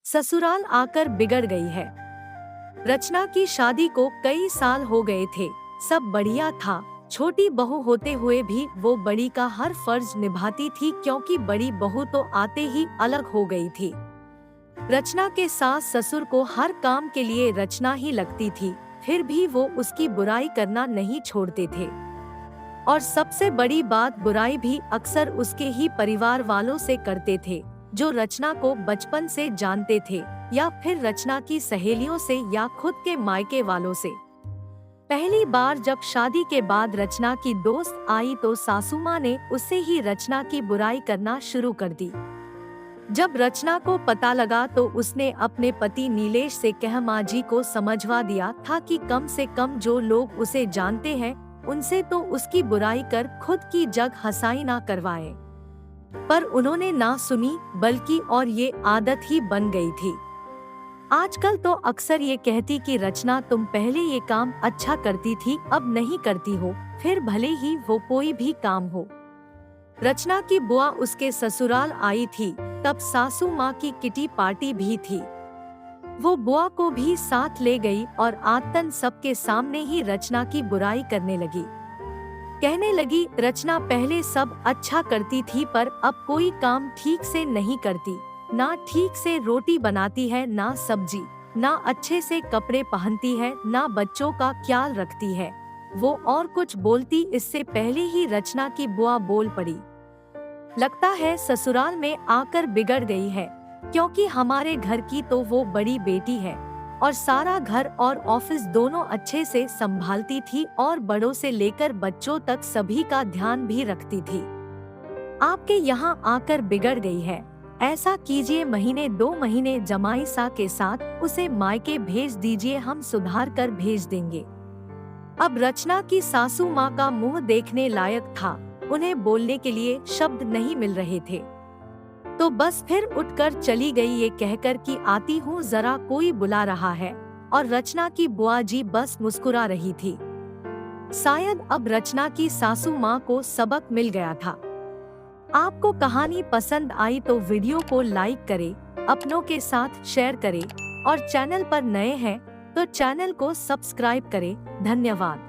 ससुराल आकर बिगड़ गई है। रचना की शादी को कई साल हो गए थे, सब बढ़िया था। छोटी बहू होते हुए भी वो बड़ी का हर फर्ज निभाती थी, क्योंकि बड़ी बहू तो आते ही अलग हो गई थी। रचना के सास ससुर को हर काम के लिए रचना ही लगती थी, फिर भी वो उसकी बुराई करना नहीं छोड़ते थे। और सबसे बड़ी बात, बुराई भी अक्सर उसके ही परिवार वालों से करते थे, जो रचना को बचपन से जानते थे, या फिर रचना की सहेलियों से या खुद के मायके वालों से। पहली बार जब शादी के बाद रचना की दोस्त आई तो सासू माँ ने उससे ही रचना की बुराई करना शुरू कर दी। जब रचना को पता लगा तो उसने अपने पति नीलेश से कह माँ जी को समझवा दिया था कि कम से कम जो लोग उसे जानते हैं उनसे तो उसकी बुराई कर खुद की जग हंसाई ना करवाएं। पर उन्होंने ना सुनी, बल्कि और ये आदत ही बन गई थी। आजकल तो अक्सर ये कहती कि रचना तुम पहले ये काम अच्छा करती थी, अब नहीं करती हो, फिर भले ही वो कोई भी काम हो। रचना की बुआ उसके ससुराल आई थी, तब सासू माँ की किटी पार्टी भी थी। वो बुआ को भी साथ ले गई और आतन सबके सामने ही रचना की बुराई करने लगी। कहने लगी, रचना पहले सब अच्छा करती थी, पर अब कोई काम ठीक से नहीं करती, ना ठीक से रोटी बनाती है, ना सब्जी, ना अच्छे से कपड़े पहनती है, ना बच्चों का ख्याल रखती है। वो और कुछ बोलती इससे पहले ही रचना की बुआ बोल पड़ी, लगता है ससुराल में आकर बिगड़ गई है, क्योंकि हमारे घर की तो वो बड़ी बेटी है और सारा घर और ऑफिस दोनों अच्छे से संभालती थी और बड़ों से लेकर बच्चों तक सभी का ध्यान भी रखती थी। आपके यहाँ आकर बिगड़ गई है। ऐसा कीजिए, महीने 2 महीने जमाई सा के साथ उसे मायके भेज दीजिए, हम सुधार कर भेज देंगे। अब रचना की सासू माँ का मुंह देखने लायक था, उन्हें बोलने के लिए शब्द नहीं मिल रहे थे। तो बस फिर उठकर चली गई, ये कहकर कि आती हूँ, जरा कोई बुला रहा है। और रचना की बुआ जी बस मुस्कुरा रही थी। शायद अब रचना की सासू माँ को सबक मिल गया था। आपको कहानी पसंद आई तो वीडियो को लाइक करें, अपनों के साथ शेयर करें और चैनल पर नए हैं तो चैनल को सब्सक्राइब करें। धन्यवाद।